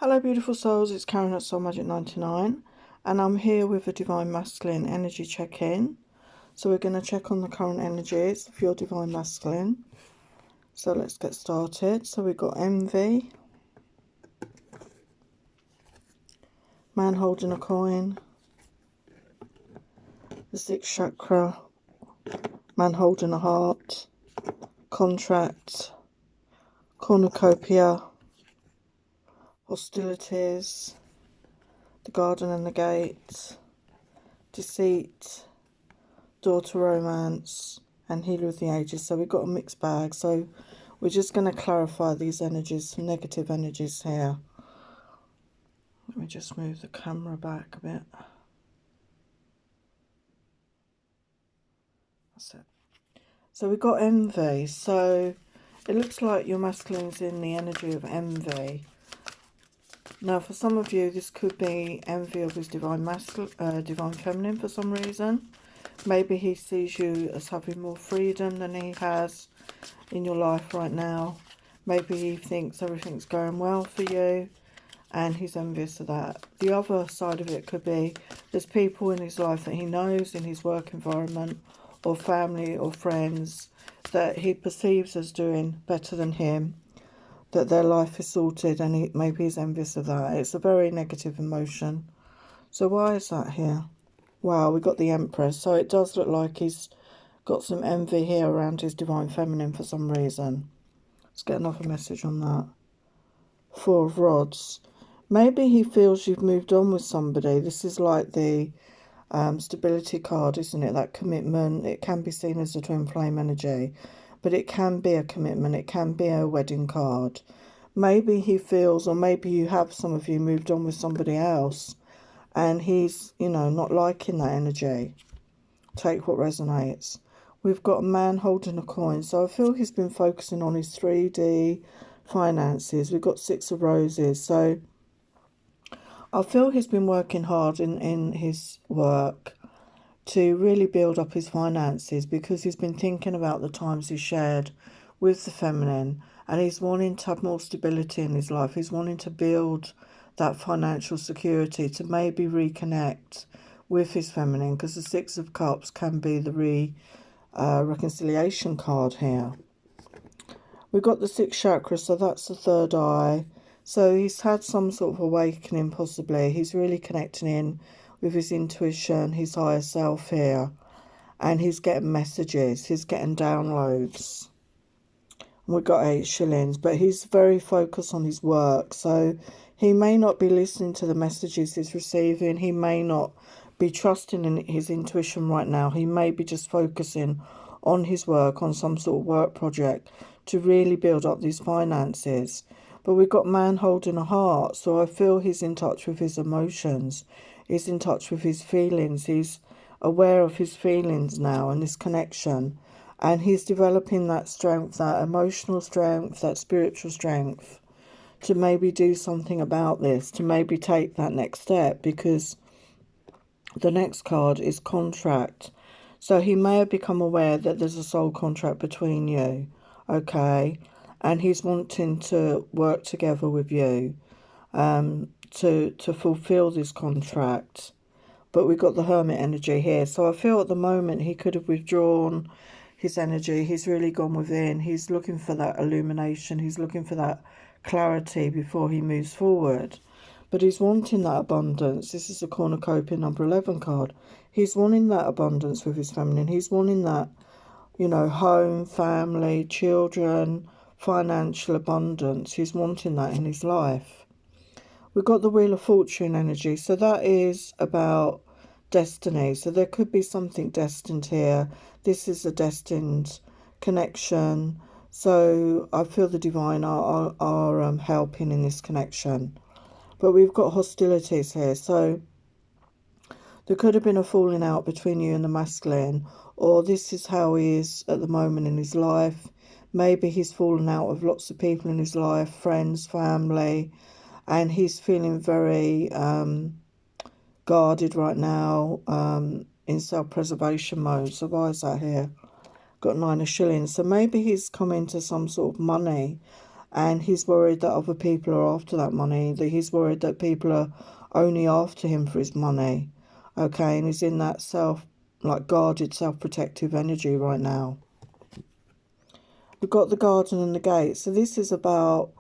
Hello beautiful souls, it's Karen at Soul Magic 99 and I'm here with a Divine Masculine energy check-in. So we're going to check on the current energies of your Divine Masculine. So let's get started. So we've got envy, man holding a coin, the sixth chakra, man holding a heart, contract, cornucopia, hostilities, the garden and the gate, deceit, door to romance, and healer of the ages. So we've got a mixed bag. So we're just going to clarify these energies, some negative energies here. Let me just move the camera back a bit. That's it. So we've got envy. So it looks like your masculine's in the energy of envy. Now, for some of you, this could be envy of his divine feminine for some reason. Maybe he sees you as having more freedom than he has in your life right now. Maybe he thinks everything's going well for you and he's envious of that. The other side of it could be there's people in his life that he knows in his work environment or family or friends that he perceives as doing better than him, that their life is sorted, and maybe he's envious of that. It's a very negative emotion. So why is that here? Wow, we got the Empress. So it does look like he's got some envy here around his divine feminine for some reason. Let's get another message on that. Four of Rods. Maybe he feels you've moved on with somebody. This is like the stability card, isn't it? That commitment. It can be seen as a twin flame energy, but it can be a commitment. It can be a wedding card. Maybe he feels, or maybe you have, some of you, moved on with somebody else, and he's, you know, not liking that energy. Take what resonates. We've got a man holding a coin. So I feel he's been focusing on his 3D finances. We've got Six of Roses. So I feel he's been working hard in his work to really build up his finances, because he's been thinking about the times he shared with the feminine, and he's wanting to have more stability in his life. He's wanting to build that financial security to maybe reconnect with his feminine, because the Six of Cups can be the reconciliation card here. We've got the sixth chakra, so that's the third eye. So he's had some sort of awakening, possibly. He's really connecting in with his intuition, his higher self here. And he's getting messages, he's getting downloads. And we've got 8 shillings, but he's very focused on his work. So he may not be listening to the messages he's receiving. He may not be trusting in his intuition right now. He may be just focusing on his work, on some sort of work project to really build up these finances. But we've got man holding a heart, so I feel he's in touch with his emotions. He's in touch with his feelings. He's aware of his feelings now and this connection. And he's developing that strength, that emotional strength, that spiritual strength to maybe do something about this, to maybe take that next step, because the next card is contract. So he may have become aware that there's a soul contract between you, okay? And he's wanting to work together with you to fulfill this contract. But we've got the Hermit energy here. So I feel at the moment he could have withdrawn his energy. He's really gone within. He's looking for that illumination. He's looking for that clarity before he moves forward. But he's wanting that abundance. This is the cornucopia number 11 card. He's wanting that abundance with his feminine. He's wanting that, you know, home, family, children, financial abundance. He's wanting that in his life. We've got the Wheel of Fortune energy. So that is about destiny. So there could be something destined here. This is a destined connection. So I feel the divine are helping in this connection. But we've got hostilities here. So there could have been a falling out between you and the masculine, or this is how he is at the moment in his life. Maybe he's fallen out of lots of people in his life, friends, family, and he's feeling very guarded right now, in self-preservation mode. So why is that here? Got 9 of shillings. So maybe he's come into some sort of money, and he's worried that other people are after that money, that he's worried that people are only after him for his money. Okay, and he's in that guarded, self-protective energy right now. We've got the garden and the gate. So this is about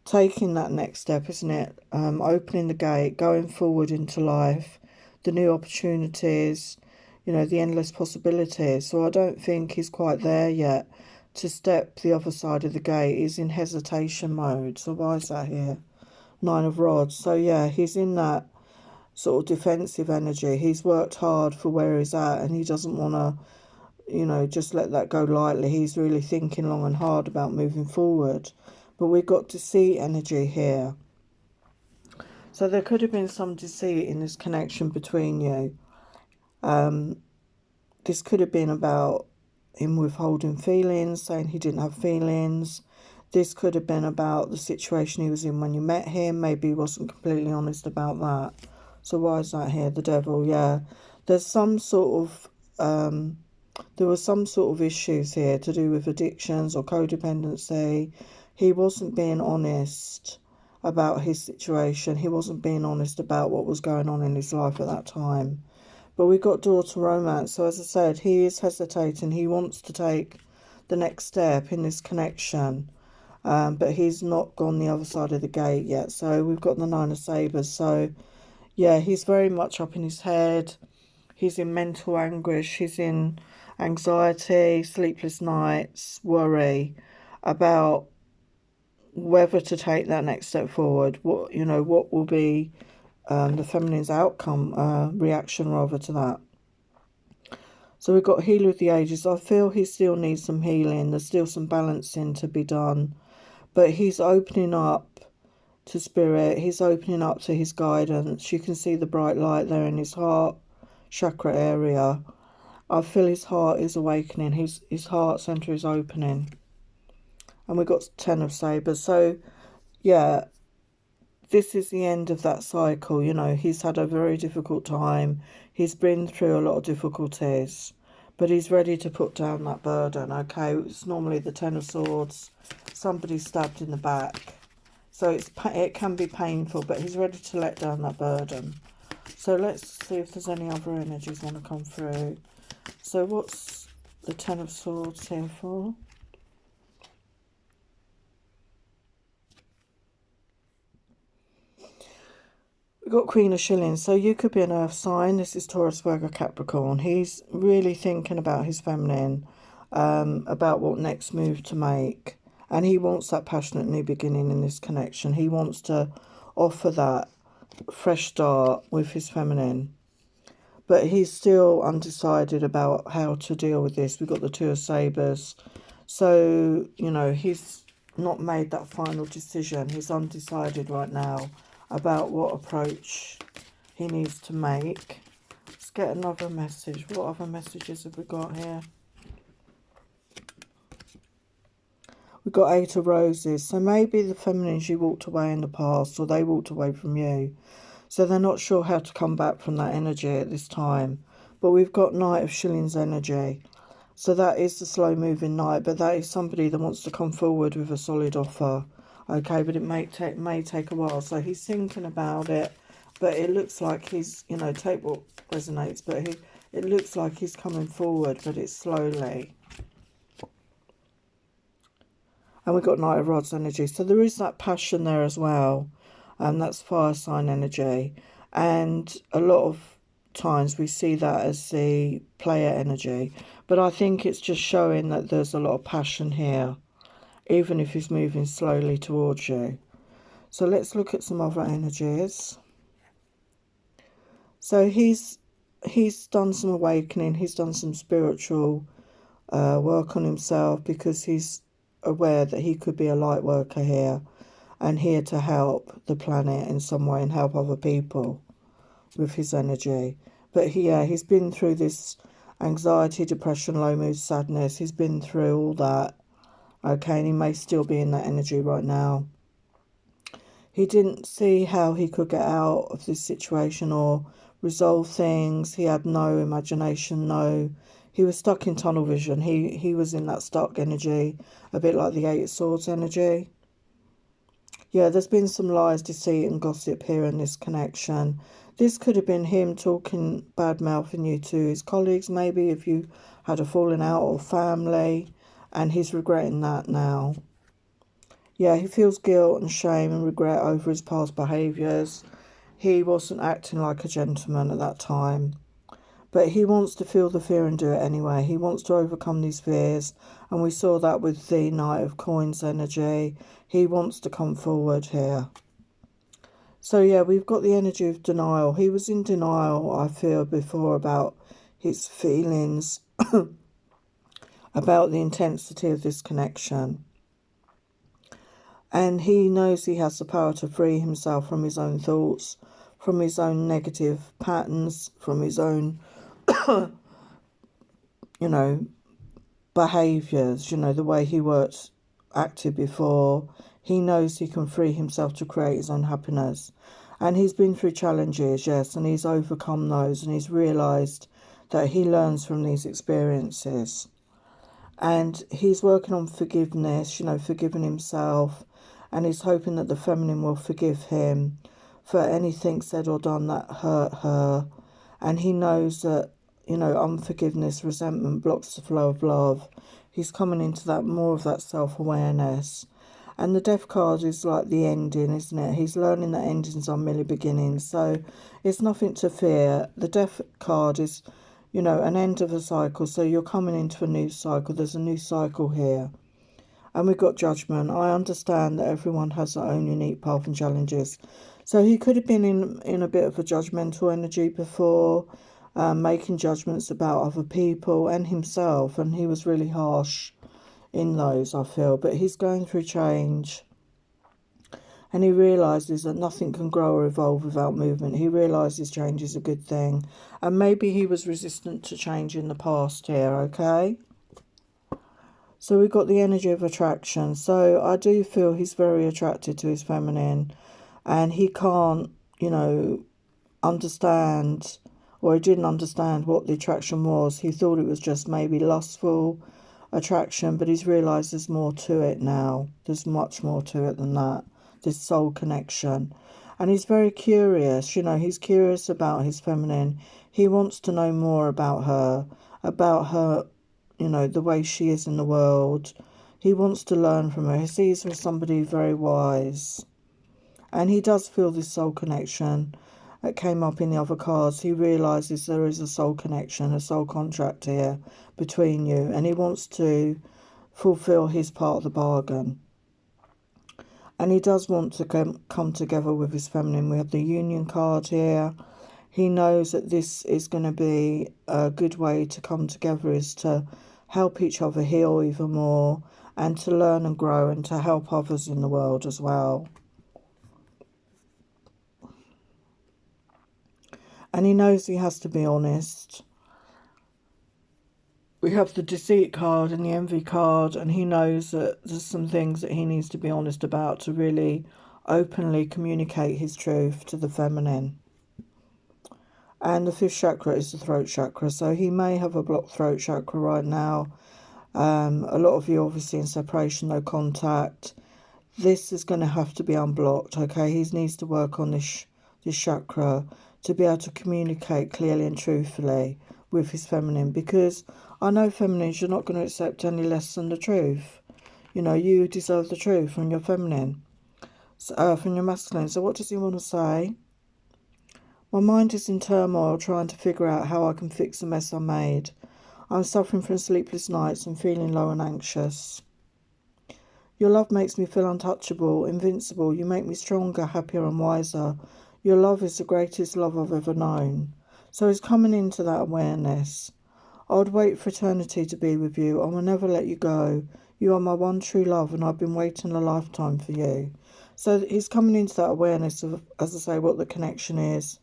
taking that next step, isn't it? Opening the gate, going forward into life, the new opportunities, you know, the endless possibilities. So I don't think he's quite there yet to step the other side of the gate. He's in hesitation mode. So why is that here? 9 of Rods. So yeah, he's in that sort of defensive energy. He's worked hard for where he's at, and he doesn't want to, you know, just let that go lightly. He's really thinking long and hard about moving forward. But we've got deceit energy here. So there could have been some deceit in this connection between you. This could have been about him withholding feelings, saying he didn't have feelings. This could have been about the situation he was in when you met him. Maybe he wasn't completely honest about that. So why is that here? The devil, yeah. There's some sort of, there were some sort of issues here to do with addictions or codependency. He wasn't being honest about his situation. He wasn't being honest about what was going on in his life at that time. But we got door to romance. So as I said, he is hesitating. He wants to take the next step in this connection. But he's not gone the other side of the gate yet. So we've got the 9 of Sabres. So yeah, he's very much up in his head. He's in mental anguish. He's in anxiety, sleepless nights, worry about whether to take that next step forward. What, you know, what will be the feminine's outcome, reaction rather to that. So we've got Healer of the Ages. I feel he still needs some healing. There's still some balancing to be done. But he's opening up to spirit. He's opening up to his guidance. You can see the bright light there in his heart chakra area. I feel his heart is awakening. His heart center is opening. And we've got 10 of Sabres. So, yeah, this is the end of that cycle. You know, he's had a very difficult time. He's been through a lot of difficulties. But he's ready to put down that burden, okay? It's normally the 10 of Swords. Somebody stabbed in the back. So it can be painful, but he's ready to let down that burden. So let's see if there's any other energies want to come through. So what's the 10 of Swords here for? We've got Queen of Shillings. So you could be an earth sign. This is Taurus, Virgo, Capricorn. He's really thinking about his feminine, about what next move to make. And he wants that passionate new beginning in this connection. He wants to offer that fresh start with his feminine. But he's still undecided about how to deal with this. We've got the 2 of Sabres. So, you know, he's not made that final decision. He's undecided right now about what approach he needs to make. Let's get another message. What other messages have we got here? We've got 8 of Roses. So maybe the feminines, you walked away in the past, or they walked away from you. So they're not sure how to come back from that energy at this time. But we've got Knight of Shillings energy. So that is the slow moving knight, but that is somebody that wants to come forward with a solid offer. Okay, but it may take a while. So he's thinking about it, but it looks like he's, you know, take what resonates, but it looks like he's coming forward, but it's slowly. And we've got Knight of Rods energy. So there is that passion there as well. And that's fire sign energy. And a lot of times we see that as the player energy. But I think it's just showing that there's a lot of passion here, even if he's moving slowly towards you. So let's look at some other energies. So he's done some awakening. He's done some spiritual work on himself, because he's aware that he could be a light worker here and here to help the planet in some way and help other people with his energy. But he's been through this anxiety, depression, low mood, sadness. He's been through all that. Okay, and he may still be in that energy right now. He didn't see how he could get out of this situation or resolve things. He had no imagination, he was stuck in tunnel vision. He was in that stuck energy, a bit like the 8 of Swords energy. Yeah, there's been some lies, deceit and gossip here in this connection. This could have been him talking bad-mouthing you to his colleagues, maybe if you had a falling out or family, and he's regretting that now. Yeah, he feels guilt and shame and regret over his past behaviours. He wasn't acting like a gentleman at that time. But he wants to feel the fear and do it anyway. He wants to overcome these fears. And we saw that with the Knight of Coins energy. He wants to come forward here. So yeah, we've got the energy of denial. He was in denial, I feel, before about his feelings, about the intensity of this connection. And he knows he has the power to free himself from his own thoughts, from his own negative patterns, from his own, behaviours, the way he acted before. He knows he can free himself to create his own happiness. And he's been through challenges, yes, and he's overcome those, and he's realised that he learns from these experiences. And he's working on forgiveness, forgiving himself, and he's hoping that the feminine will forgive him for anything said or done that hurt her. And he knows that, unforgiveness, resentment blocks the flow of love. He's coming into that more of that self-awareness. And the Death card is like the ending, isn't it? He's learning that endings are merely beginnings. So it's nothing to fear. The Death card is, an end of a cycle. So you're coming into a new cycle. There's a new cycle here. And we've got Judgment. I understand that everyone has their own unique path and challenges. So he could have been in a bit of a judgmental energy before, making judgments about other people and himself. And he was really harsh in those, I feel. But he's going through change. And he realises that nothing can grow or evolve without movement. He realises change is a good thing. And maybe he was resistant to change in the past here, okay? So we've got the energy of attraction. So I do feel he's very attracted to his feminine. And he can't, understand, or he didn't understand what the attraction was. He thought it was just maybe lustful attraction, but he's realised there's more to it now. There's much more to it than that. This soul connection. And he's very curious, he's curious about his feminine. He wants to know more about her, the way she is in the world. He wants to learn from her. He sees her as somebody very wise. And he does feel this soul connection that came up in the other cards. He realises there is a soul connection, a soul contract here between you. And he wants to fulfill his part of the bargain. And he does want to come together with his feminine. We have the Union card here. He knows that this is going to be a good way to come together, is to help each other heal even more, and to learn and grow, and to help others in the world as well. And he knows he has to be honest. We have the Deceit card and the Envy card, and he knows that there's some things that he needs to be honest about to really openly communicate his truth to the feminine. And the 5th chakra is the throat chakra, so he may have a blocked throat chakra right now. A lot of you obviously in separation, no contact. This is going to have to be unblocked, okay? He needs to work on this chakra to be able to communicate clearly and truthfully with his feminine, because I know feminines, you're not going to accept any less than the truth. You deserve the truth from your feminine, from your masculine. So what does he want to say? My mind is in turmoil trying to figure out how I can fix the mess I made. I'm suffering from sleepless nights and feeling low and anxious. Your love makes me feel untouchable, invincible. You make me stronger, happier and wiser. Your love is the greatest love I've ever known. So he's coming into that awareness. I would wait for eternity to be with you. I will never let you go. You are my one true love, and I've been waiting a lifetime for you. So he's coming into that awareness of, as I say, what the connection is.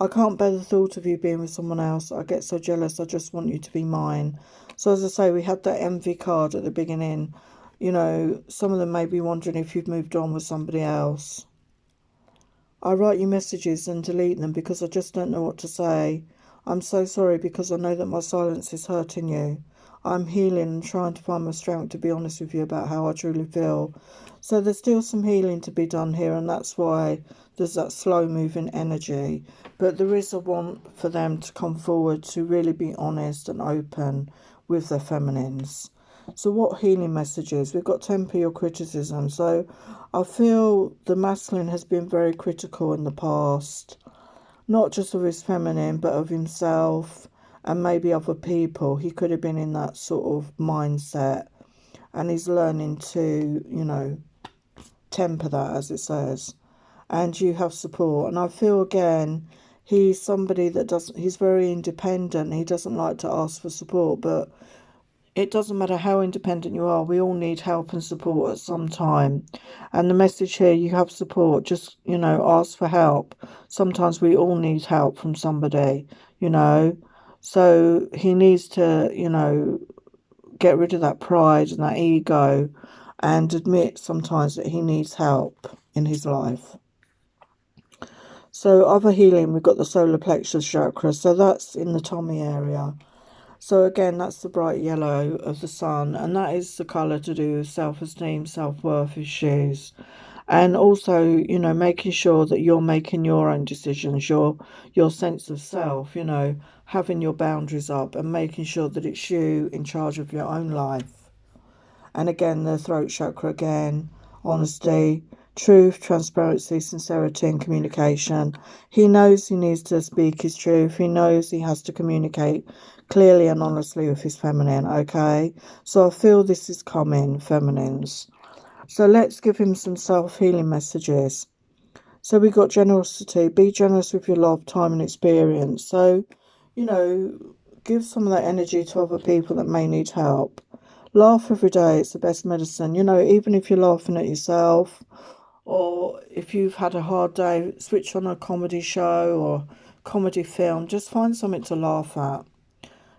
I can't bear the thought of you being with someone else. I get so jealous. I just want you to be mine. So as I say, we had that Envy card at the beginning. Some of them may be wondering if you've moved on with somebody else. I write you messages and delete them because I just don't know what to say. I'm so sorry because I know that my silence is hurting you. I'm healing and trying to find my strength to be honest with you about how I truly feel. So there's still some healing to be done here, and that's why there's that slow moving energy. But there is a want for them to come forward to really be honest and open with their feminines. So what healing messages? We've got temper your criticism. So I feel the masculine has been very critical in the past, not just of his feminine, but of himself and maybe other people. He could have been in that sort of mindset, and he's learning to, you know, temper that, as it says. And you have support. And I feel again, he's somebody that he's very independent. He doesn't like to ask for support, but it doesn't matter how independent you are, we all need help and support at some time. And the message here, you have support, just, you know, ask for help. Sometimes we all need help from somebody, you know. So he needs to, you know, get rid of that pride and that ego and admit sometimes that he needs help in his life. So other healing, we've got the solar plexus chakra. So that's in the tummy area. So again, that's the bright yellow of the sun, and that is the colour to do with self-esteem, self-worth issues. And also, you know, making sure that you're making your own decisions, your sense of self, you know, having your boundaries up and making sure that it's you in charge of your own life. And again, the throat chakra again, honesty, truth, transparency, sincerity and communication. He knows he needs to speak his truth. He knows he has to communicate clearly and honestly with his feminine, okay? So I feel this is coming, feminines. So let's give him some self-healing messages. So we got generosity. Be generous with your love, time and experience. So, you know, give some of that energy to other people that may need help. Laugh every day. It's the best medicine. You know, even if you're laughing at yourself, or if you've had a hard day, switch on a comedy show or comedy film. Just find something to laugh at.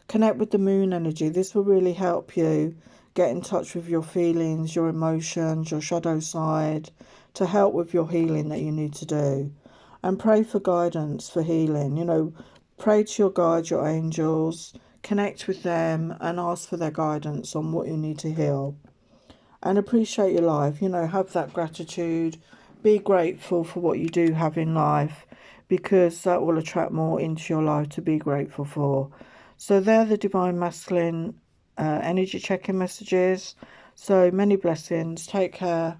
Connect with the moon energy. This will really help you get in touch with your feelings, your emotions, your shadow side, to help with your healing that you need to do. And pray for guidance for healing. You know, pray to your guides, your angels, connect with them and ask for their guidance on what you need to heal. And appreciate your life. You know, have that gratitude. Be grateful for what you do have in life, because that will attract more into your life to be grateful for. So they're the Divine Masculine energy check-in messages. So many blessings. Take care.